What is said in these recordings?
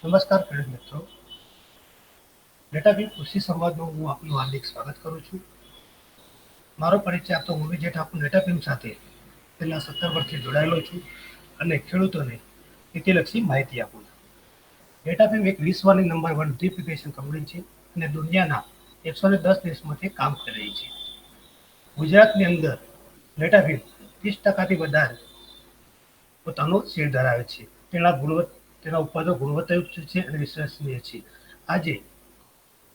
નમસ્કાર ખેડૂત મિત્રો. ડેટાબેઝ કૃષિ સંવાદમાં હું આપનું હાર્દિક સ્વાગત કરું છું. મારો પરિચય આપતો હું વિજય ઠાકુર ડેટાબેઝ સાથે છેલ્લા 17 વર્ષથી જોડાયેલો છું અને ખેડૂતોને ખેતીલક્ષી માહિતી આપું છું. ડેટાબેઝ એક વિશ્વની નંબર 1 ડ્રીપ કંપની છે અને દુનિયાના 110 દેશમાંથી કામ કરી રહી છે. ગુજરાતની અંદર ડેટાબેઝ 30%થી વધારે પોતાનો શેર ધરાવે છે. તેના ઉત્પાદનો ગુણવત્તાયુક્ત છે અને વિશ્વસનીય છે. આજે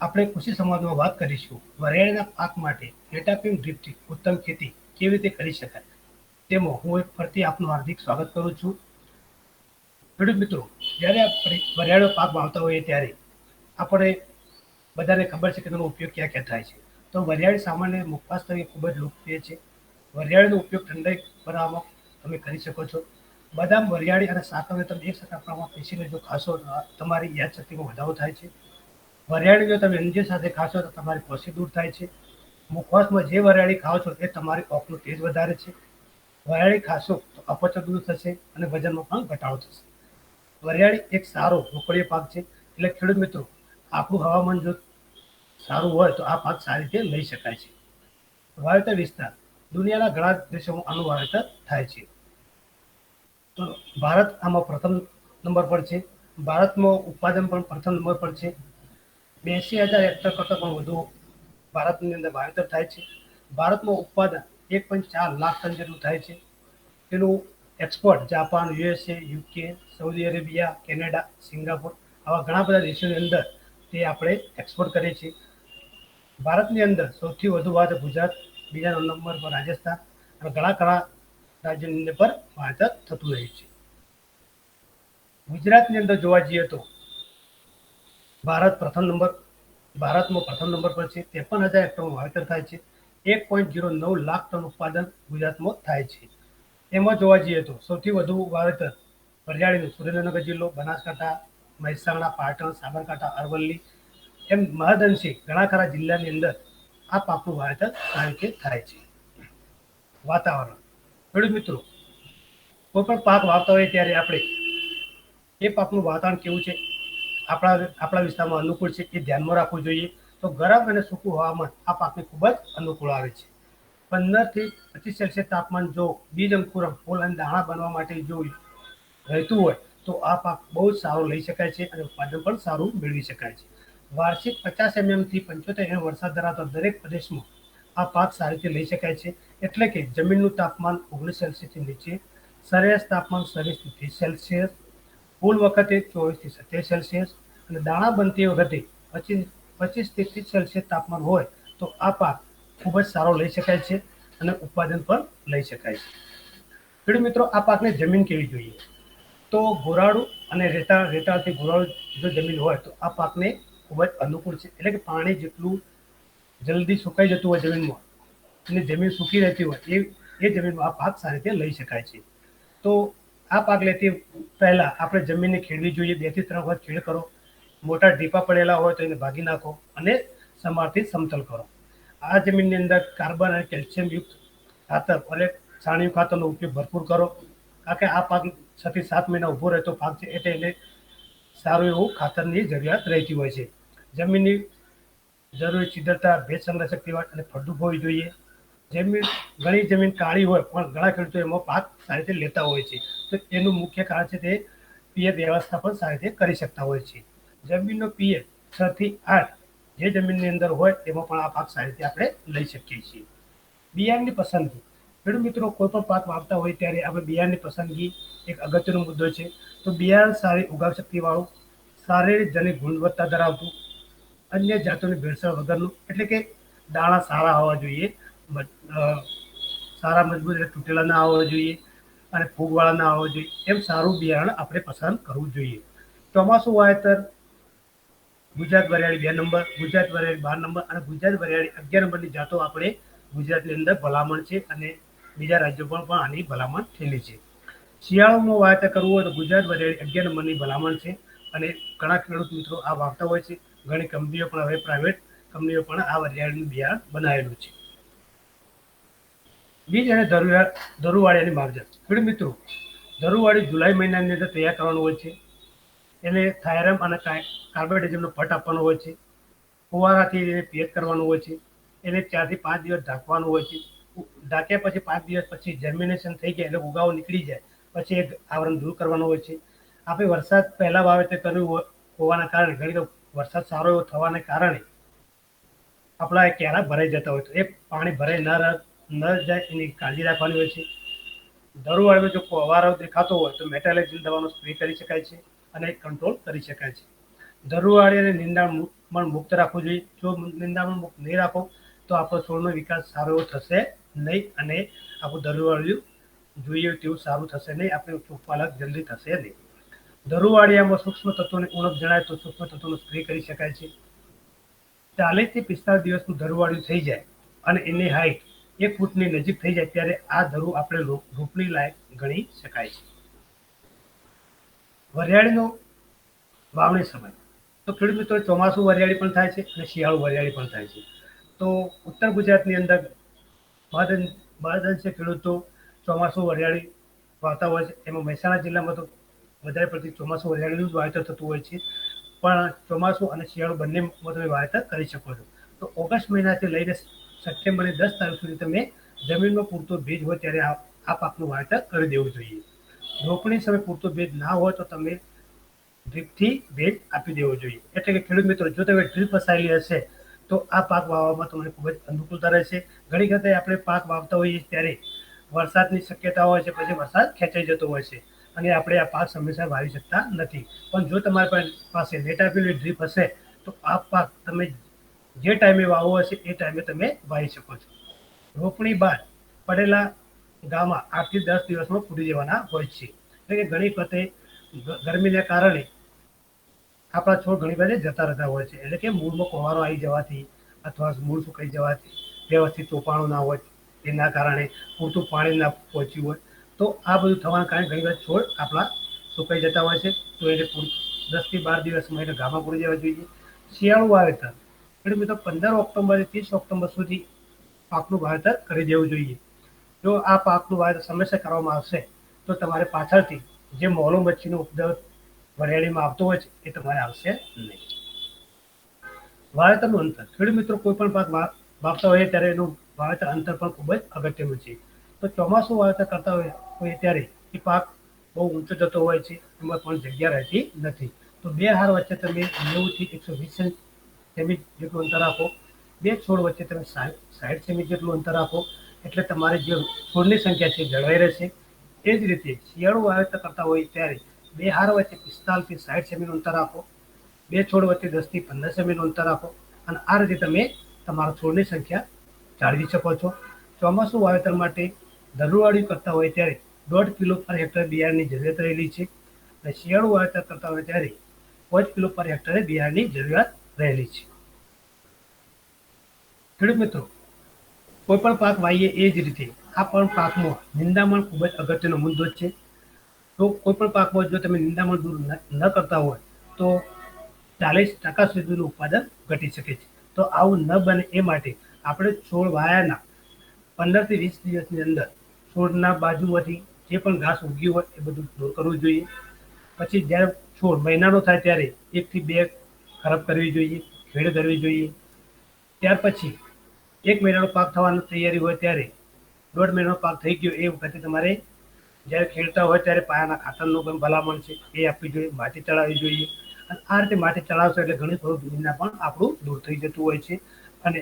આપણે કૃષિ સંવાદમાં વાત કરીશું વરિયાળીના પાક માટે ડેટાબેઝ ડ્રીપથી ઉત્તમ ખેતી કેવી રીતે કરી શકાય. તેમાં હું એક ફરીથી આપનું હાર્દિક સ્વાગત કરું છું. ખેડૂત મિત્રો, જ્યારે આપણે વરિયાળીનો પાક વાવતા હોઈએ ત્યારે આપણે બધાને ખબર છે કે તેનો ઉપયોગ ક્યાં ક્યાં થાય છે. તો વરિયાળી સામાન્ય મુખવાસ તરીકે ખૂબ જ લોકપ્રિય છે. વરિયાળીનો ઉપયોગ ઠંડાઈ બનાવવામાં તમે કરી શકો છો. બદામ, વરિયાળી અને સાકરને તમે એક સરખા પ્રમાણમાં પીસીને જો ખાશો તો તમારી યાદશક્તિમાં વધારો થાય છે. વરિયાળી જો તમે અંજીર સાથે ખાશો તો તમારી કોસી દૂર થાય છે. મુખવાસમાં જે વરિયાળી ખાઓ છો એ તમારી ઓકનું તેજ વધારે છે. વરિયાળી ખાશો તો અપચો દૂર થશે અને વજનમાં પણ ઘટાડો થશે. વરિયાળી એક સારો રોકડીયો પાક છે. એટલે ખેડૂત મિત્રો, આપણું હવામાન જો સારું હોય તો આ પાક સારી રીતે લઈ શકાય છે. વાવેતર વિસ્તાર દુનિયાના ઘણા દેશોમાં આનું વાવેતર થાય છે. તો ભારત આમાં પ્રથમ નંબર પર છે. ભારતમાં ઉત્પાદન પણ પ્રથમ નંબર પર છે. 82,000 હેક્ટર કરતાં પણ વધુ ભારતની અંદર વાવેતર થાય છે. ભારતમાં ઉત્પાદન 1.4 લાખ ટન જેટલું થાય છે. તેનું export Japan, USA, UK, Saudi Arabia, Canada, Singapore આવા ઘણા બધા દેશોની અંદર તે આપણે એક્સપોર્ટ કરીએ છીએ. ભારતની અંદર સૌથી વધુ વાવેતર ગુજરાત, બીજા નંબર પર રાજસ્થાન અને ઘણા રાજ્યોની અંદર પર વાવેતર થતું રહે છે. ગુજરાતની અંદર જોવા જઈએ તો ભારતમાં પ્રથમ નંબર પર છે. 53,000 હેક્ટરમાં વાવેતર થાય છે. 1.09 લાખ ટન ઉત્પાદન ગુજરાતમાં થાય છે. એમાં જોવા જઈએ તો સૌથી વધુ વાવેતર વરિયાળીનું સુરેન્દ્રનગર જિલ્લો, બનાસકાંઠા, મહેસાણા, પાટણ, સાબરકાંઠા, અરવલ્લી એમ મહદઅંશે ઘણા ખરા જિલ્લાની અંદર આ પાકનું વાવેતર સારી રીતે થાય છે. વાતાવરણ ખેડૂત મિત્રો, કોઈ પણ પાક વાવતા હોય ત્યારે આપણે એ પાકનું વાતાવરણ કેવું છે, આપણા વિસ્તારમાં અનુકૂળ છે એ ધ્યાનમાં રાખવું જોઈએ. તો ગરમ અને સૂકું હવામાન આ પાકને ખૂબ જ અનુકૂળ આવે છે. 15 થી 25 સેલ્સિયસ તાપમાન જો બીજ અંકુરમ, ફૂલ અને દાણા બનવા માટે જો રહેતું હોય તો આ પાક બહુ જ સારો લઈ શકાય છે અને ઉત્પાદન પણ સારું મેળવી શકાય છે. વાર્ષિક 50 થી 75 વરસાદ ધરાવતા દરેક પ્રદેશમાં આ પાક સારી રીતે લઈ શકાય છે. એટલે કે જમીનનું તાપમાન 19 સેલ્સિયસથી નીચે, સરેરાશ તાપમાન 27 થી 30 સેલ્સિયસ, ફૂલ વખતે 24 થી 27 સેલ્સિયસ અને દાણા બનતી વખતે 25 થી 30 સેલ્સિયસ તાપમાન હોય તો આ પાક ખૂબ જ સારો લઈ શકાય છે અને ઉત્પાદન પણ લઈ શકાય છે. ખેડૂત મિત્રો, આ પાકને જમીન કેવી જોઈએ? તો ગોરાળુ અને રેતાળથી ગોરાળુ જો જમીન હોય તો આ પાકને ખૂબ જ અનુકૂળ છે. એટલે કે પાણી જેટલું જલ્દી સુકાઈ જતું હોય જમીનમાં અને જમીન સૂકી રહેતી હોય એ જમીનમાં આ પાક સારી રીતે લઈ શકાય છે. તો આ પાક લેતી પહેલા આપણે જમીનને ખેડવી જોઈએ. 2 થી 3 વખત ખેડ કરો. મોટા ઢીપા પડેલા હોય તો એને ભાગી નાખો અને સમારથી સમતલ કરો. આ જમીનની અંદર કાર્બન અને કેલ્શિયમ યુક્ત ખાતર અને છાણિયું ખાતરનો ઉપયોગ ભરપૂર કરો. કારણ કે આ પાક 6 થી 7 મહિના ઊભો રહેતો પાક છે એટલે એને સારું એવું ખાતરની જરૂરિયાત રહેતી હોય છે. જમીનની જરૂરી છિદ્રતા, ભેજ સંગ્રહ શક્તિ અને ફળદ્રુપ હોવી જોઈએ. ઘણી જમીન કાળી હોય પણ ઘણા ખેડૂતો એમાં પાક સારી રીતે લેતા હોય છે. તો એનું મુખ્ય કારણ છે તે પિયત વ્યવસ્થા પણ સારી રીતે કરી શકતા હોય છે. જમીનનો પીએચ 6 થી 8 જે જમીનની અંદર હોય એમાં પણ આ પાક સારી રીતે આપણે લઈ શકીએ છીએ. બિયારણની પસંદગી ખેડૂત મિત્રો, કોઈ પણ પાક વાવતા હોય ત્યારે આપણે બિયારણની પસંદગી એક અગત્યનો મુદ્દો છે. તો બિયારણ સારી ઉગાવ શક્તિવાળું, શારીરિક જનિત ગુણવત્તા ધરાવતું, અન્ય જાતોની ભેળસેળ વગરનું, એટલે કે દાણા સારા હોવા જોઈએ, સારા મજબૂત એટલે તૂટેલા ના હોવા જોઈએ અને ફૂગવાળા ના હોવા જોઈએ. એમ સારું બિયારણ આપણે પસંદ કરવું જોઈએ. ચોમાસું વાવેતર ગુજરાત વરિયાળી 2 નંબર, ગુજરાત વરિયાળી 12 નંબર અને ગુજરાત વરિયાળી 11 નંબરની જાતો આપણે ગુજરાતની અંદર ભલામણ છે અને બીજા રાજ્યોમાં પણ આની ભલામણ થયેલી છે. શિયાળામાં વાવેતર કરવું હોય તો ગુજરાત વરિયાળી 11 નંબરની ભલામણ છે અને ઘણા ખેડૂત મિત્રો આ વાવતા હોય છે. ઘણી કંપનીઓ પણ હવે પ્રાઇવેટ કંપનીઓ પણ આ વરિયાળીનું બિયારણ બનાવેલું છે. બીજ અને ધરુવાળીની માવજત ખેડૂત મિત્રો, ધરુવાળી જુલાઈ મહિનાની અંદર તૈયાર કરવાનું હોય છે. એને થાયરમ અને કાર્બોડાઇઝમનો પટ આપવાનો હોય છે. ફુવારાથી એને પિયત કરવાનું હોય છે. એને 4 થી 5 દિવસ ઢાંકવાનું હોય છે. ઢાંક્યા પછી 5 દિવસ પછી જર્મિનેશન થઈ જાય એટલે ઉગાવો નીકળી જાય પછી એક આવરણ દૂર કરવાનું હોય છે. આપણે વરસાદ પહેલા વાવેતર કર્યું હોવાના કારણે ઘણી વરસાદ સારો એવો થવાને કારણે આપણા એ ક્યારા ભરાઈ જતા હોય તો એ પાણી ભરાઈ ન જાય એની કાળજી રાખવાની હોય છે. ધરુવાળીમાં જો ફુવારો દેખાતો હોય તો મેટાલાઇઝિન દવાનો સ્પ્રે કરી શકાય છે અને કંટ્રોલ કરી શકાય છે. ધરુવાળી અને નિંદામણ મુક્ત રાખવું જોઈએ. જો નિંદામણ મુક્ત નહીં રાખો તો આપણો છોડનો વિકાસ સારો એવો થશે નહીં અને આપણું ધરુવાળિયું જોઈએ તેવું સારું થશે નહીં. આપણે ચોપાલક જલ્દી થશે નહીં. ધરુવાળિયામાં સૂક્ષ્મ તત્વોની ઉણપ જણાય તો સૂક્ષ્મ તત્વોનો સ્પ્રે કરી શકાય છે. 40 થી 45 દિવસનું ધરુવાળિયું થઈ જાય અને એની હાઈટ 1 ફૂટની નજીક થઈ જાય ત્યારે આ ધરુ આપણે રોપણી લાયક ગણી શકાય છે. વરિયાળીનો વાવણી સમય તો ખેડૂત મિત્રો ચોમાસું વરિયાળી પણ થાય છે અને શિયાળુ વરિયાળી પણ થાય છે. તો ઉત્તર ગુજરાતની અંદર મહદઅંશે ખેડૂતો ચોમાસું વરિયાળી વાવતા હોય છે. એમાં મહેસાણા જિલ્લામાં તો વધારે પડતી ચોમાસું વરિયાળીનું જ વાવેતર થતું હોય છે. પણ ચોમાસું અને શિયાળુ બંનેમાં તમે વાવેતર કરી શકો છો. તો ઓગસ્ટ મહિનાથી લઈને સપ્ટેમ્બરની 10 તારીખ સુધી તમે જમીનમાં પૂરતો ભેજ હોય ત્યારે આ પાકનું વાવેતર કરી દેવું જોઈએ. રોપણી સમયે પૂરતો ભેજ ના હોય તો તમે ડ્રીપથી ભેજ આપી દેવો જોઈએ. એટલે કે ખેડૂત મિત્રો જો તમે ડ્રીપ વસાયેલી હશે તો આ પાક વાવવામાં તમને ખૂબ જ અનુકૂળતા રહેશે. ઘણી વખતે આપણે પાક વાવતા હોઈએ ત્યારે વરસાદની શક્યતા હોય છે, પછી વરસાદ ખેંચાઈ જતો હોય છે અને આપણે આ પાક સમયસર વાવી શકતા નથી. પણ જો તમારી પાસે નેટ આપેલી ડ્રીપ હશે તો આ પાક તમે જે ટાઈમે વાવવો હશે એ ટાઈમે તમે વાવી શકો છો. રોપણી બાદ પડેલા ગામમાં 8 થી 10 દિવસમાં પૂરી દેવાના હોય છે. એટલે કે ઘણી વખતે ગરમીને કારણે આપણા છોડ ઘણી બધી જતા રહેતા હોય છે. એટલે કે મૂળમાં કોવારો આવી જવાથી અથવા મૂળ સુકાઈ જવાથી વ્યવસ્થિત ચોપાણું ના હોય એના કારણે પૂરતું પાણી ના પહોંચ્યું હોય તો આ બધું થવાના કારણે ઘણી વાર છોડ આપણા સુકાઈ જતા હોય છે. તો એને 10 થી 12 દિવસમાં એને ગામમાં પૂરી દેવા જોઈએ. શિયાળુ વાવેતર એટલે મિત્રો 15 ઓક્ટોબરથી 30 ઓક્ટોબર સુધી પાકનું વાવેતર કરી દેવું જોઈએ. જો આ પાકનું વાવેતર સમયસર કરવામાં આવશે તો તમારે પાછળથી જે મોલો મચ્છીનો ઉપદ્રવ વરિયાળીમાં આવતો હોય છે એ તમારે આવશે નહીં. વાવેતરનું અંતર ખેડૂત મિત્રો કોઈ પણ પાક વાવતા હોય ત્યારે એનું વાવેતર અંતર પણ ખૂબ જ અગત્યનું છે. તો ચોમાસું વાવેતર કરતા હોય ત્યારે એ પાક બહુ ઊંચો જતો હોય છે, એમાં પણ જગ્યા રહેતી નથી. તો 2 હાર વચ્ચે તમે 90 થી 120 સેમી જેટલું અંતર રાખો. 2 છોડ વચ્ચે તમે 60 સેમી જેટલું અંતર રાખો એટલે તમારી જે છોડની સંખ્યા છે જળવાઈ રહેશે. એ જ રીતે શિયાળુ વાવેતર કરતા હોય ત્યારે 2 હાર વચ્ચે 45 થી 60 સેમીનું અંતર રાખો. 2 છોડ વચ્ચે 10 થી 15 સેમીનું અંતર રાખો અને આ રીતે તમે તમારા છોડની સંખ્યા જાળવી શકો છો. ચોમાસું વાવેતર માટે ધરુવાળી કરતા હોય ત્યારે 1.5 કિલો પર હેક્ટર બિયારણની જરૂરિયાત રહેલી છે અને શિયાળુ વાવેતર કરતા હોય ત્યારે 5 કિલો પર હેક્ટરે બિયારણની જરૂરિયાત રહેલી છે. ખેડૂત મિત્રો કોઈ પણ પાક વાવીએ એ જ રીતે આ પણ પાકમાં નિંદામણ ખૂબ જ અગત્યનો મુદ્દો છે. તો કોઈ પણ પાકમાં જો તમે નિંદામણ દૂર ન કરતા હોય તો 40% સુધીનું ઉત્પાદન ઘટી શકે છે. તો આવું ન બને એ માટે આપણે છોડ વાયાના 15 થી 20 દિવસની અંદર છોડના બાજુમાંથી જે પણ ઘાસ ઉગ્યું હોય એ બધું દૂર કરવું જોઈએ. પછી જ્યારે છોડ મહિનાનો થાય ત્યારે 1 થી 2 ખરાબ કરવી જોઈએ, ખેડ કરવી જોઈએ. ત્યાર પછી 1 મહિનાનો પાક થવાની તૈયારી હોય ત્યારે 1.5 મહિનાનો પાક થઈ ગયો એ વખતે તમારે જ્યારે ખેડતા હોય ત્યારે પાયાના ખાતરનું પણ ભલામણ છે એ આપવી જોઈએ, માટી ચડાવવી જોઈએ. અને આ રીતે માટી ચડાવશો એટલે ઘણી થોડું નિંદા પણ આપણું દૂર થઈ જતું હોય છે. અને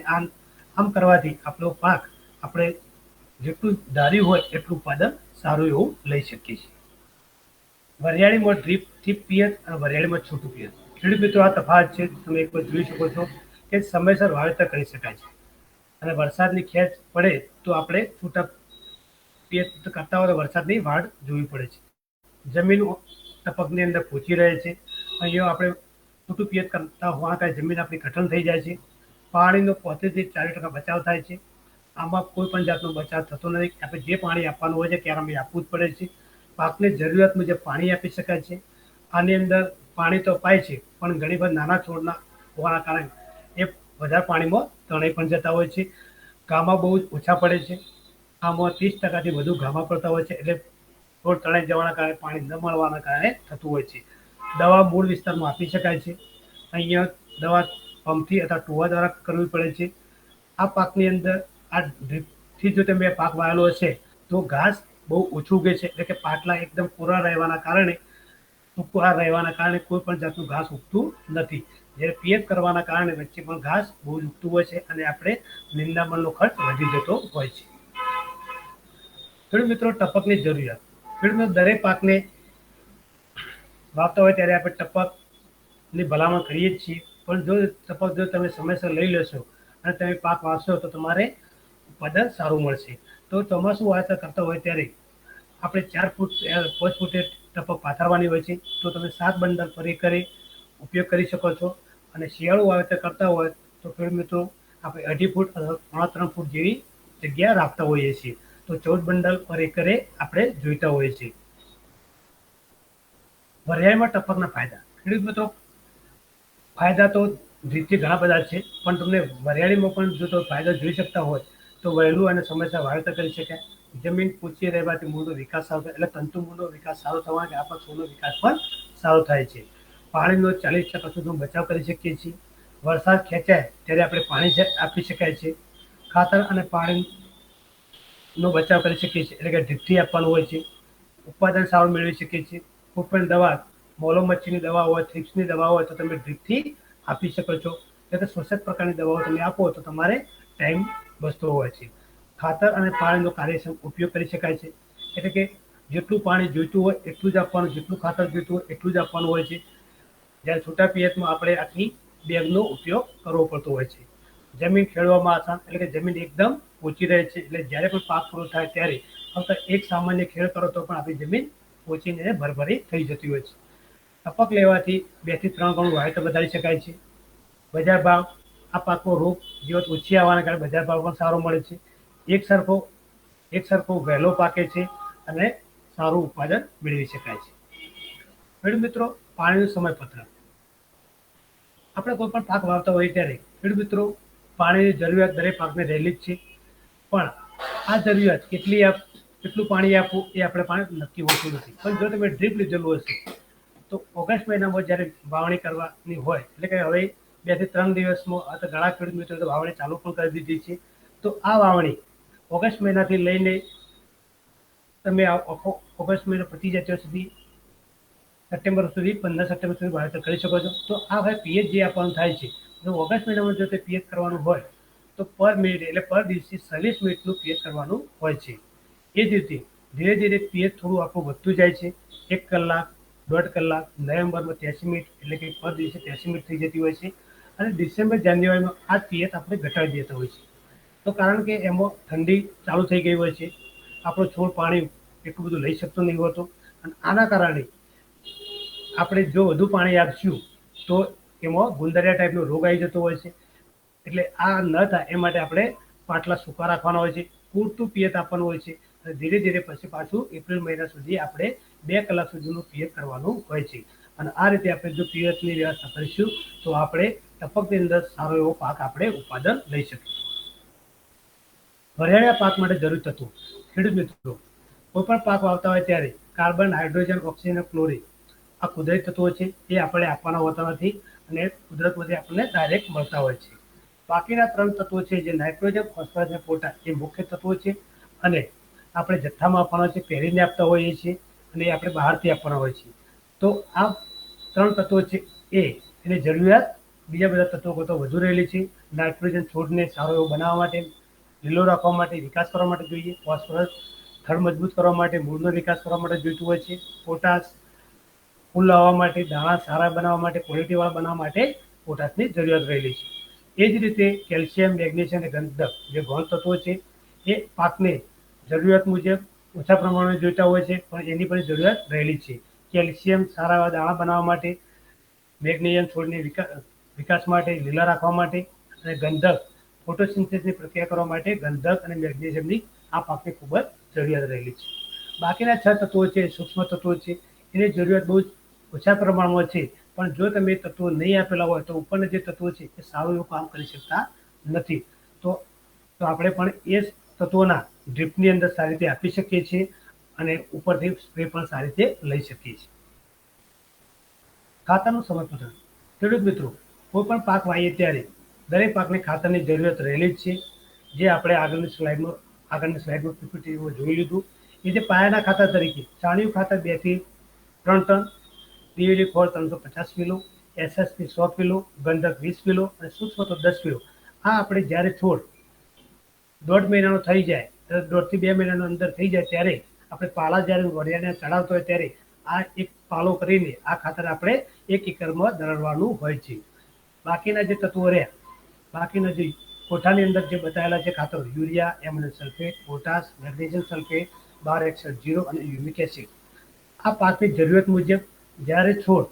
આમ કરવાથી આપણો પાક આપણે જેટલું ધાર્યું હોય એટલું ઉત્પાદન સારું એવું લઈ શકીએ છીએ. વરિયાળીમાં ડ્રીપથી પિયત અને વરિયાળીમાં છૂટું પિયત. ખેડૂત મિત્રો આ તફાવત છે. તમે એક વાર જોઈ શકો છો કે સમયસર વાવેતર કરી શકાય છે અને વરસાદની ખેંચ પડે તો આપણે છૂટા પિયત કરતા હોય તો વરસાદની વાડ જોવી પડે છે. જમીન ટપકની અંદર પહોંચી રહે છે. અહીંયા આપણે છૂટું પિયત કરતા હોવાના કારણે જમીન આપણી કઠણ થઈ જાય છે. પાણીનો 35 થી 40% બચાવ થાય છે. આમાં કોઈ પણ જાતનો બચાવ થતો નથી. આપણે જે પાણી આપવાનું હોય છે ત્યારે આપવું જ પડે છે. પાકને જરૂરિયાત મુજબ પાણી આપી શકાય છે. આની અંદર પાણી તો અપાય છે પણ ઘણી વાર નાના છોડના હોવાના કારણે એ વધારે પાણીમાં તણાઈ પણ જતા હોય છે. ગામા બહુ જ ઓછા પડે છે. આમાં 30% થી વધુ ગામા પડતા હોય છે એટલે છોડ તણાઈ જવાના કારણે પાણી ન મળવાના કારણે થતું હોય છે. દવા મૂળ વિસ્તારમાં આપી શકાય છે. અહીંયા દવા પંપથી અથવા ટોવા દ્વારા કરવી પડે છે. આ પાકની અંદર આ ડ્રીપથી જો તમે પાક વાવેલો હશે તો ઘાસ બહુ ઓછું ઉગે છે, એટલે કે પાટલા એકદમ કોરા રહેવાના કારણે ટૂંકા રહેવાના કારણે કોઈ પણ જાતનું ઘાસ ઉગતું નથી. જ્યારે પિયત કરવાના કારણે વચ્ચે પણ ઘાસ બહુ જ ઉગતું હોય છે અને આપણે નિંદામણનો ખર્ચ વધી જતો હોય છે. ખેડૂત મિત્રો, ટપકની જરૂરિયાત. ખેડૂત મિત્રો, દરેક પાકને વાવતા હોય ત્યારે આપણે ટપકની ભલામણ કરીએ જ છીએ, પણ જો ટપક જો તમે સમયસર લઈ લેશો અને તમે પાક વાવશો તો તમારે ઉત્પાદન સારું મળશે. તો ચોમાસું વાવેતર કરતા હોય ત્યારે આપણે 4 ફૂટ 5 ફૂટે ટપક પાથરવાની હોય છે, તો તમે 7 બંડલ પર એકરે ઉપયોગ કરી શકો છો. અને શિયાળુ વાવેતર કરતા હોય તો ખેડૂત મિત્રો આપણે 2.5 ફૂટ અથવા 3 ફૂટ જેવી જગ્યા રાખતા હોઈએ છીએ, તો 14 બંડલ પર એકરે આપણે જોઈતા હોઈએ છીએ. વરિયાળીમાં ટપકના ફાયદા. ખેડૂત મિત્રો, ફાયદા તો રીતથી ઘણા બધા છે, પણ તમને વરિયાળીમાં પણ જો તમે ફાયદા જોઈ શકતા હોય તો વહેલું અને સમયસર વાવેતર કરી શકાય. જમીન પોચી રહેવાથી મૂળનો વિકાસ સારો થાય, એટલે તંતુ મૂળનો વિકાસ સારો થવાથી આપણા છોડનો વિકાસ પણ સારો થાય છે. પાણીનો 40% સુધીનો બચાવ કરી શકીએ છીએ. વરસાદ ખેંચાય ત્યારે આપણે પાણી આપી શકાય છે. ખાતર અને પાણીનો બચાવ કરી શકીએ છીએ, એટલે કે ડ્રીપથી આપવાનું હોય છે. ઉત્પાદન સારું મેળવી શકીએ છીએ. કોઈ પણ દવા, મોલો મચ્છીની દવા હોય, થ્રિપ્સની દવા હોય તો તમે ડ્રીપથી આપી શકો છો. એટલે શોષક પ્રકારની દવાઓ તમે આપો તો તમારે ટાઈમ બચતો હોય છે. ખાતર અને પાણીનો કાર્યક્ષમ ઉપયોગ કરી શકાય છે, એટલે કે જેટલું પાણી જોઈતું હોય એટલું જ આપવાનું, જેટલું ખાતર જોઈતું હોય એટલું જ આપવાનું હોય છે. જ્યારે છૂટા પિયતમાં આપણે આખી બેગનો ઉપયોગ કરવો પડતો હોય છે. જમીન ખેડવામાં આસાન, એટલે કે જમીન એકદમ ઓછી રહે છે, એટલે જ્યારે પણ પાક પૂરો થાય ત્યારે ફક્ત એક સામાન્ય ખેડ કરો તો પણ આપણી જમીન ઓછીને ભરભરી થઈ જતી હોય છે. ટપક લેવાથી 2 થી 3 ગણું વાવેતર વધારી શકાય છે. બજાર ભાવ. આ પાકમાં રોગ જીવાત ઓછી આવવાના કારણે બજાર ભાવ પણ સારો મળે છે. એક સરખો વહેલો પાકે છે અને સારું ઉત્પાદન મેળવી શકાય છે. ખેડૂત મિત્રો, પાણીનું સમયપત્રક. આપણે કોઈ પણ પાક વાવતા હોઈએ ત્યારે ખેડૂત મિત્રો પાણીની જરૂરિયાત દરેક પાકને રહેલી જ છે, પણ આ જરૂરિયાત કેટલું પાણી આપવું એ આપણે પાણી નક્કી હોતું નથી. પણ જો તમે ડ્રીપ લીધેલું હશે તો ઓગસ્ટ મહિનામાં જ્યારે વાવણી કરવાની હોય, એટલે કે હવે 2 થી 3 દિવસમાં આ તો ઘણા ખેડૂત મિત્રો તો વાવણી ચાલુ પણ કરી દીધી છે, તો આ વાવણી ઓગસ્ટ મહિનાથી લઈને તમે આખો ઓગસ્ટ મહિનો પતી જાય ત્યાં સુધી સપ્ટેમ્બર સુધી 15 સપ્ટેમ્બર સુધી વાવેતર કરી શકો છો. તો આ હવે પિયત જે આપવાનું થાય છે, જો ઓગસ્ટ મહિનામાં જો તે પિયત કરવાનું હોય તો પર મિનિટ એટલે પર દિવસે 40 મિનિટનું પિયત કરવાનું હોય છે. એ જ રીતે ધીરે ધીરે પિયત થોડું આપણું વધતું જાય છે. 1 કલાક, 1.5 કલાક, નવેમ્બરમાં 83 મિનિટ, એટલે કે પર દિવસે 83 મિનિટ થઈ જતી હોય છે. અને ડિસેમ્બર જાન્યુઆરીમાં આ પિયત આપણે ઘટાડી દેતા હોય છે. તો કારણ કે એમાં ઠંડી ચાલુ થઈ ગઈ હોય છે, આપણો છોડ પાણી એટલું બધું લઈ શકતો નહીં હોતો, અને આના કારણે આપણે જો વધુ પાણી આપશું તો એમાં ગુંદરિયા ટાઈપનો રોગ આવી જતો હોય છે. એટલે આ ન થાય એ માટે આપણે પાટલા સૂકા રાખવાના હોય છે, પૂરતું પિયત આપવાનું હોય છે. અને ધીરે ધીરે પછી પાછું એપ્રિલ મહિના સુધી આપણે 2 કલાક સુધીનું પિયત કરવાનું હોય છે. અને આ રીતે આપણે જો પિયતની વ્યવસ્થા કરીશું તો આપણે ટપકની અંદર સારો એવો પાક આપણે ઉત્પાદન લઈ શકીશું. વરિયાળિયા પાક માટે જરૂરી તત્વો. ખેડૂત મિત્રો, કોઈ પણ પાક વાવતા હોય ત્યારે કાર્બન, હાઇડ્રોજન, ઓક્સિજન અને ક્લોરિન આ કુદરતી તત્વો છે, એ આપણે આપવાના હોતા નથી અને કુદરતમાંથી આપણને ડાયરેક્ટ મળતા હોય છે. બાકીના 3 તત્વો છે, જે નાઇટ્રોજન, ફોસ્ફરસ અને પોટાશ, એ મુખ્ય તત્વો છે અને આપણે જથ્થામાં આપવાના છે, પહેરીને આપતા હોઈએ છીએ અને એ આપણે બહારથી આપવાના હોય છે. તો આ 3 તત્વો છે એની જરૂરિયાત બીજા બધા તત્વો કરતાં વધુ રહેલી છે. નાઇટ્રોજન છોડને સારો એવો બનાવવા માટે, લીલો રાખવા માટે, વિકાસ કરવા માટે જોઈએ. ફોસ્ફરસ થડ મજબૂત કરવા માટે, મૂળનો વિકાસ કરવા માટે જોઈતું હોય છે. પોટાશ ફૂલ લાવવા માટે, દાણા સારા બનાવવા માટે, ક્વોલિટીવાળા બનાવવા માટે પોટાશની જરૂરિયાત રહેલી છે. એ જ રીતે કેલ્શિયમ, મેગ્નેશિયમ અને ગંધક જે ગૌણ તત્વો છે, એ પાકને જરૂરિયાત મુજબ ઓછા પ્રમાણમાં જોઈતા હોય છે, પણ એની પણ જરૂરિયાત રહેલી છે. કેલ્શિયમ સારા એવા દાણા બનાવવા માટે, મેગ્નેશિયમ છોડની વિકાસ માટે, લીલા રાખવા માટે, અને ગંધક ફોટોસિન્થેસિસની પ્રક્રિયા કરવા માટે ગંધક અને મેગ્નેશિયમની આ પાકને ખૂબ જ જરૂરિયાત રહેલી છે. બાકીના 6 તત્વો છે, સૂક્ષ્મ તત્વો છે, એની જરૂરિયાત બહુ જ ઓછા પ્રમાણમાં છે, પણ જો તમે તત્વો નહીં આપેલા હોય તો ઉપરના જે તત્વો છે એ સારું એવું કામ કરી શકતા નથી. તો આપણે પણ એ તત્વોના ડ્રીપની અંદર સારી રીતે આપી શકીએ છીએ અને ઉપરથી સ્પ્રે પણ સારી રીતે લઈ શકીએ છીએ. ખાતરનું સમયપત્રક. ખેડૂત મિત્રો, કોઈ પણ પાક વાવીએ ત્યારે દરેક પાકને ખાતરની જરૂરિયાત રહેલી જ છે. જે આપણે આગળની સ્લાઇડમાં પીપીટીમાં જોઈ લીધું. એ જે પાયાના ખાતર તરીકે છાણિયું ખાતર 2 થી 3 ટન, ડીએપી ખોળ 350 કિલો, એસએસપી 100 કિલો, ગંધક 20 કિલો અને સૂક્ષ્મ તો 10 કિલો. આ આપણે જ્યારે છોડ 1.5 મહિનાનો થઈ જાય, 1.5 થી 2 મહિનાનો અંદર થઈ જાય ત્યારે આપણે પાલા જ્યારે વરિયાળીને ચડાવતો હોય ત્યારે આ એક પાલો કરીને આ ખાતર આપણે 1 એકરમાં દરડવાનું હોય છે. બાકીના જે તત્વો રહ્યા, બાકીના જે કોઠાની અંદર જે બતાવેલા છે ખાતરો, urea, ammonium sulphate, potash, magnesium sulphate, 12 અને યુમિક એસિડ, આ પાકની જરૂરિયાત મુજબ જ્યારે છોડ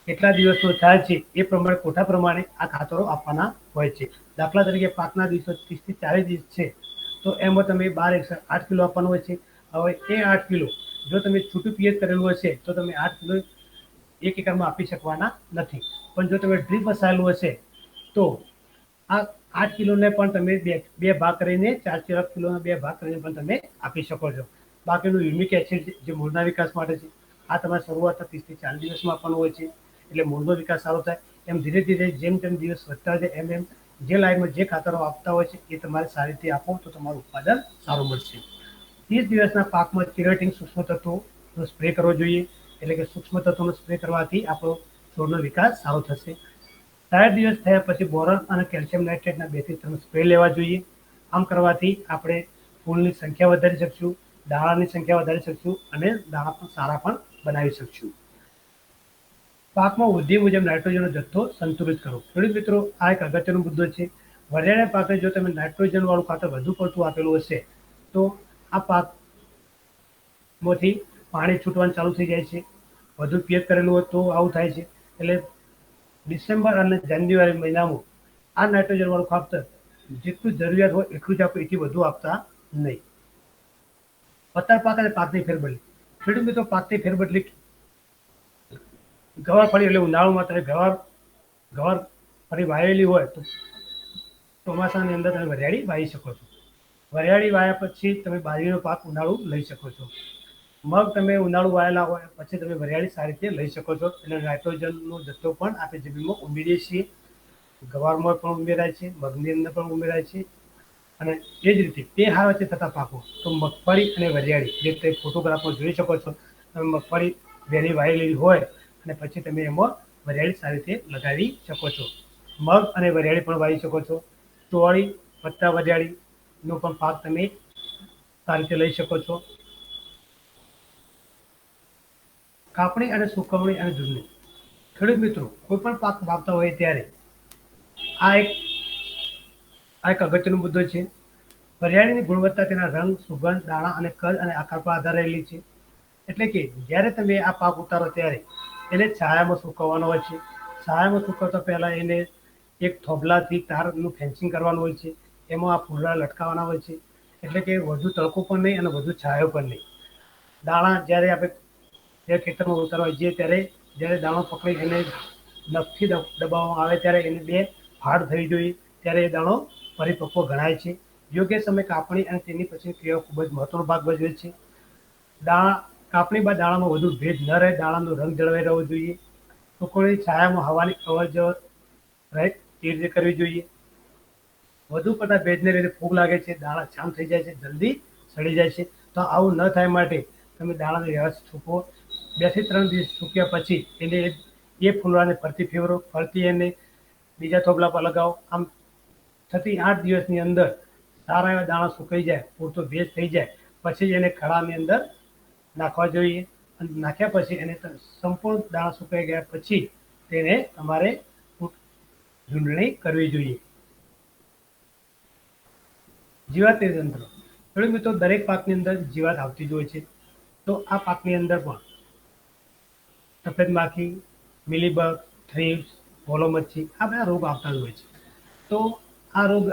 કેટલા દિવસનો થાય છે એ પ્રમાણે કોઠા પ્રમાણે આ ખાતરો આપવાના હોય છે. દાખલા તરીકે પાકના દિવસો 30 થી 40 દિવસ છે તો એમાં તમે 8 કિલો આપવાનું હોય છે. હવે એ 8 કિલો જો તમે છૂટું પિયત કરેલું હશે તો તમે 8 કિલો 1 એકરમાં આપી શકવાના નથી. પણ જો તમે ડ્રીપ વસાયેલું હશે તો આ 8 કિલોને પણ તમે બે ભાગ કરીને 4 કિલોના 2 ભાગ કરીને પણ તમે આપી શકો છો. બાકીનું યુમિક એસિડ જે મૂળના વિકાસ માટે છે, આ તમારે શરૂઆતના 30 થી 40 દિવસમાં આપવાનું હોય છે. એટલે મૂળનો વિકાસ સારો થાય. એમ ધીરે ધીરે જેમ જેમ દિવસ વધતા જાય એમ એમ જે લાઈનમાં જે ખાતરો આપતા હોય છે એ તમારે સારી રીતે આપો તો તમારું ઉત્પાદન સારું મળશે. 30 દિવસના પાકમાં ચિરેટિન સૂક્ષ્મ તત્વોનો સ્પ્રે કરવો જોઈએ. એટલે કે સૂક્ષ્મ તત્વોનો સ્પ્રે કરવાથી આપણો છોડનો વિકાસ સારો થશે. 60 દિવસ થયા પછી બોરોન અને કેલ્શિયમ નાઇટ્રેટના 2 થી 3 સ્પ્રે લેવા જોઈએ. આમ કરવાથી આપણે ફૂલની સંખ્યા વધારી શકશું, દાણાની સંખ્યા વધારી શકશું અને દાણા પણ સારા પણ બનાવી શકશું. પાકમાં વૃદ્ધિ મુજબ નાઇટ્રોજનનો જથ્થો સંતુલિત કરો. ખેડૂત મિત્રો, આ એક અગત્યનો મુદ્દો છે. વરિયાળીના પાકને જો તમે નાઇટ્રોજન વાળું ખાતર વધુ પડતું આપેલું હશે તો આ પાકમાંથી પાણી છૂટવાનું ચાલુ થઈ જાય છે. વધુ પિયત કરેલું હોય તો આવું થાય છે. એટલે ડિસેમ્બર અને જાન્યુઆરી મહિનામાં આ નાઇટ્રોજન વાળું ખાતર જેટલું જરૂરિયાત હોય એટલું જ આપણે એથી વધુ આપતા નહીં. પત્તર પાક અને પાકની ફેરબદલી. ખેડૂત મિત્રો, પાકની ફેરબદલી ગવાર ફળી એટલે ઉનાળામાં તમે ગવાર ફળી વાવેલી હોય તો ચોમાસાની અંદર તમે વરિયાળી વાવી શકો છો. વરિયાળી વાવ્યા પછી તમે બાજરીનો પાક ઉનાળુ લઈ શકો છો. મગ તમે ઉનાળુ વાવેલા હોય પછી તમે વરિયાળી સારી રીતે લઈ શકો છો. એટલે નાઇટ્રોજનનો જથ્થો પણ આપણે જમીનમાં ઉમેરીએ છીએ. ગવારમાં પણ ઉમેરાય છે, મગની અંદર પણ ઉમેરાય છે. અને એ જ રીતે તે હાર વચ્ચે થતા પાકો તો મગફળી અને વરિયાળી જે તમે ફોટોગ્રાફમાં જોઈ શકો છો. તમે મગફળી વહેલી વાવેલી હોય અને પછી તમે એમાં વરિયાળી સારી રીતે લગાવી શકો છો. મગ અને વરિયાળી પણ વાવી શકો છો. ચોળી પત્તા વરિયાળીનો પણ પાક તમે સારી રીતે લઈ શકો છો. કાપણી અને સુકવણી અને ઝૂલણી. ખેડૂત મિત્રો, કોઈ પણ પાક વાવતા હોય ત્યારે આ એક અગત્યનો મુદ્દો છે. વરિયાળીની ગુણવત્તા તેના રંગ, સુગંધ, દાણા અને કદ અને આકાર પર આધાર રહેલી છે. એટલે કે જ્યારે તમે આ પાક ઉતારો ત્યારે એને છાયામાં સુકવવાનો હોય છે. છાયામાં સુકવતા પહેલા એને એક થોભલાથી તારનું ફેન્સિંગ કરવાનું હોય છે. એમાં આ ફૂલડા લટકાવવાના હોય છે. એટલે કે વધુ તડકો પણ નહીં અને વધુ છાયો પણ નહીં. દાણા જ્યારે આપણે જે ખેતરમાં ઉતારવા જઈએ ત્યારે જ્યારે દાણો પકડી એને નખથી દબાવવામાં આવે ત્યારે એને 2 ફાડ થવી જોઈએ. ત્યારે એ દાણો પરિપક્વ ગણાય છે. યોગ્ય સમય કાપણી અને તેની પછી ક્રિયાઓ ખૂબ જ મહત્વનો ભાગ ભજવે છે. કાપણી બાદ દાણામાં વધુ ભેજ ન રહે, દાણાનો રંગ જળવાઈ રહેવો જોઈએ. સુકવણી છાયામાં હવાની અવરજવર રહે તે રીતે કરવી જોઈએ. વધુ પડતા ભેજને લીધે ફૂગ લાગે છે, દાણા જામ થઈ જાય છે, જલ્દી સડી જાય છે. તો આવું ન થાય માટે તમે દાણાને વ્યવસ્થિત સૂકવો. 2 થી 3 દિવસ સૂક્યા પછી એને એ ફૂલડાને ફરતી ફેરવો, ફરતી એને બીજા થોભલા પર લગાવો. આમ 6 થી 8 દિવસની અંદર સારા એવા દાણા સુકાઈ જાય, પૂરતો ભેજ થઈ જાય પછી એને ખડાની અંદર નાખવા જોઈએ. અને નાખ્યા પછી એને સંપૂર્ણ દાણા સુકાઈ ગયા પછી તેને તમારે ઝૂંટણી કરવી જોઈએ. જીવાત તંત્ર. ખેડૂત મિત્રો, દરેક પાકની અંદર જીવાત આવતી જ હોય છે. તો આ પાકની અંદર પણ સફેદ માખી, મિલીબગ, થ્રિપ્સ, ફોલો મચ્છી આ બધા રોગ આવતા જ હોય છે. તો આ રોગ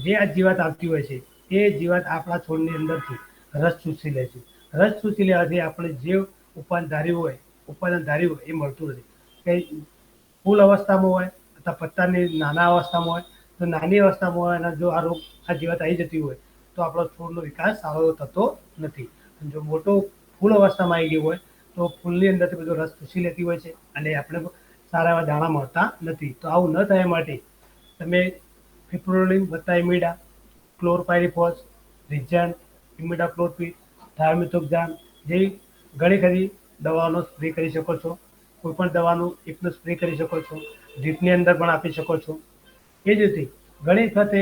જે આ જીવાત આવતી હોય છે એ જીવાત આપણા છોડની અંદરથી રસ ચૂસી લે છે. રસ ચૂસી લેવાથી આપણે જે ઉત્પાદન ધાર્યું હોય એ મળતું નથી. કંઈ ફૂલ અવસ્થામાં હોય અથવા પત્તાની નાના અવસ્થામાં હોય તો નાની અવસ્થામાં હોય અને જો આ જીવાત આવી જતી હોય તો આપણો છોડનો વિકાસ સારો થતો નથી. જો મોટો ફૂલ અવસ્થામાં આવી ગયો હોય તો ફૂલની અંદરથી બધો રસ ચૂસી લેતી હોય છે અને આપણે સારા એવા દાણા મળતા નથી. તો આવું ન થાય માટે તમે ફિપ્રોલિન વત્તા ઇમિડા, ક્લોરપાયરીફોસ, રિજન્ટ, ઇમિડાક્લોપ્રિડ, થાયોમિથોક્ઝામ જેવી ઘણી ખરી દવાઓનો સ્પ્રે કરી શકો છો. કોઈ પણ દવાનું એકનો સ્પ્રે કરી શકો છો. ડ્રીપની અંદર પણ આપી શકો છો. એ જ રીતે ઘણી વખતે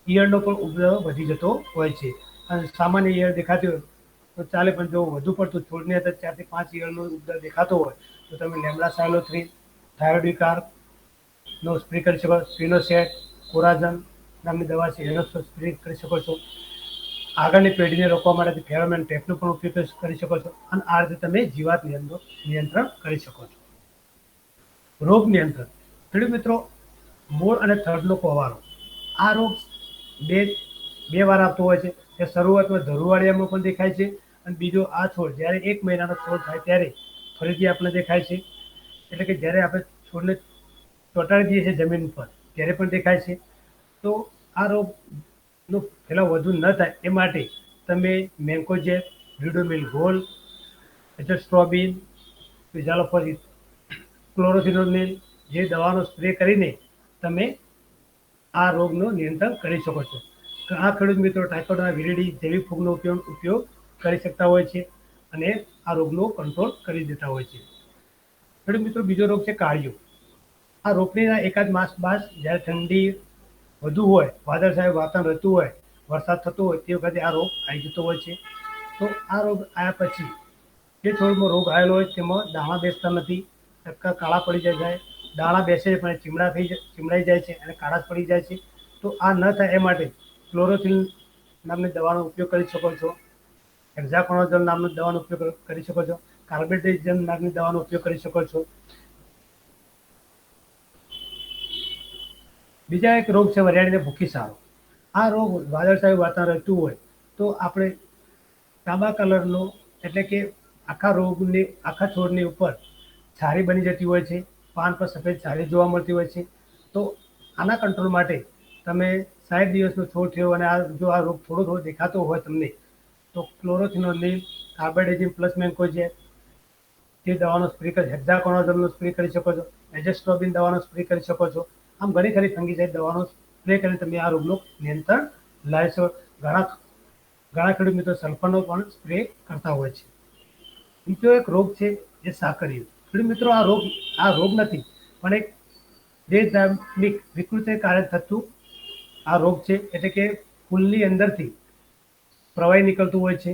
ઈયળનો પણ ઉપદ્રવ વધી જતો હોય છે અને સામાન્ય ઈયળ દેખાતી હોય તો ચાલે, પણ જો વધુ પડતું છોડની અંદર 4 થી 5 ઈયળનો ઉપદ્રવ દેખાતો હોય તો તમે લેમડા સાયલોથ્રીન, થાયોડિકાર્પનો સ્પ્રે કરી શકો. સ્પિનોસેટ, કોરાઝન નામની દવા છે એનો સ્પ્રે કરી શકો છો. આગળની પેઢીને રોકવા માટે ફેરોમેન ટ્રેપનો પણ ઉપયોગ કરી શકો છો અને આ રીતે તમે જીવાત નિયંત્રણ કરી શકો છો. રોગ નિયંત્રણ. ખેડૂત મિત્રો, મૂળ અને થડનો કોવારો આ રોગ બે બે વાર આવતો હોય છે. તે શરૂઆતમાં ધરુવાળિયામાં પણ દેખાય છે અને બીજો આ છોડ જ્યારે 1 મહિનાનો છોડ થાય ત્યારે ફરીથી આપણને દેખાય છે. એટલે કે જ્યારે આપણે છોડને ચોંટાડી દઈએ છીએ જમીન ઉપર ત્યારે પણ દેખાય છે. તો આ રોગનો ફેલાવ વધુ ન થાય એ માટે તમે મેન્કોજેબ, રિડોમિલ ગોલ્ડ, એઝોસ્ટ્રોબિન, પિઝાલોફોસ, ક્લોરોથિનોનિલ જે દવાનો સ્પ્રે કરીને તમે આ રોગનું નિયંત્રણ કરી શકો છો. આ ખેડૂત મિત્રો ટાઇફોઇડ, વિરીડી જેવી ફૂગનો ઉપયોગ કરી શકતા હોય છે અને આ રોગનો કંટ્રોલ કરી દેતા હોય છે. ખેડૂત મિત્રો, બીજો રોગ છે કાળિયો. આ રોપણીના એકાદ માસ બાદ જ્યારે ઠંડી વધુ હોય, વાદળછાયું વાતાવરણ રહેતું હોય, વરસાદ થતો હોય તે વખતે આ રોગ આવી જતો હોય છે. તો આ રોગ આવ્યા પછી જે છોડમાં રોગ આવેલો હોય તેમાં દાણા બેસતા નથી, ટપકા કાળા પડી જાય, દાણા બેસે પણ ચીમડાઈ જાય છે અને કાળા પડી જાય છે. તો આ ન થાય એ માટે ક્લોરોથિન નામની દવાનો ઉપયોગ કરી શકો છો. હેક્ઝાકોનાઝોલ નામની દવાનો ઉપયોગ કરી શકો છો. કાર્બેન્ડાઝિમ નામની દવાનો ઉપયોગ કરી શકો છો. બીજા એક રોગ છે વરિયાળીને ભૂખી સારો. આ રોગ વાદળછાયું વાતાવરણ રહેતું હોય તો આપણે તાંબા કલરનો એટલે કે આખા છોડની ઉપર છારી બની જતી હોય છે. પાન પર સફેદ છારી જોવા મળતી હોય છે. તો આના કંટ્રોલ માટે તમે 60 દિવસનો છોડ થયો અને જો આ રોગ થોડો થોડો દેખાતો હોય તમને તો ક્લોરોથિનોનિલ, કાર્બેન્ડાઝિમ પ્લસ મેન્કોજેબ તે દવાનો સ્પ્રે કરી, હેક્ઝાકોનાઝોલનો સ્પ્રે કરી શકો છો. એઝોસ્ટ્રોબિન દવાનો સ્પ્રે કરી શકો છો. આમ ઘણી ખરી ફંગીસાઇડ દવાનો સ્પ્રે કરી તમે આ રોગનું નિયંત્રણ લાવી શકો. ઘણા ખેડૂત મિત્રો સલ્ફરનો પણ સ્પ્રે કરતા હોય છે. બીજો એક રોગ છે એ સાકરિયું. ખેડૂત મિત્રો, આ રોગ નથી પણ એક દેશધાર્મિક વિકૃતિ કારણે થતું આ રોગ છે. એટલે કે ફૂલની અંદરથી પ્રવાહી નીકળતું હોય છે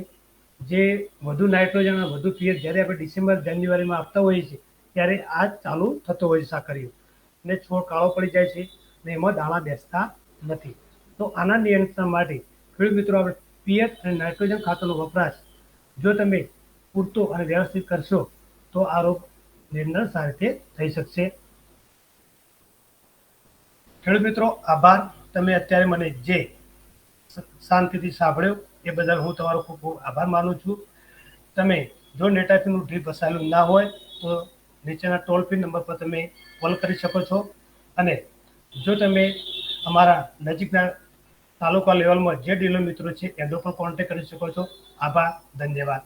જે વધુ નાઇટ્રોજન અને વધુ પીએચ જ્યારે આપણે ડિસેમ્બર જાન્યુઆરીમાં આપતા હોઈએ છીએ ત્યારે આ ચાલુ થતો હોય છે સાકરિયું ને છોડ કાળો પડી જાય છે ને એમાં દાણા બેસતા નથી. તો આના નિયંત્રણ માટે ખેડૂત મિત્રો આપણે પીએચ અને નાઇટ્રોજન ખાતરનો વપરાશ જો તમે પૂરતો અને વ્યવસ્થિત કરશો તો આ રોગ નિયંત્રણ સારી રીતે થઈ શકશે. ખેડૂત મિત્રો, આભાર. તમે અત્યારે મને જે શાંતિથી સાંભળ્યો એ બદલ હું તમારો ખૂબ ખૂબ આભાર માનું છું. તમે જો નેટાફીનું ડ્રીપ વસાયેલું ના હોય તો નીચેના ટોલ ફ્રી નંબર પર તમે કોલ કરી શકો છો અને જો તમે અમારા નજીકના તાલુકા લેવલમાં જે ડીલર મિત્રો છે એનો પણ કોન્ટેક્ટ કરી શકો છો. આભાર, ધન્યવાદ.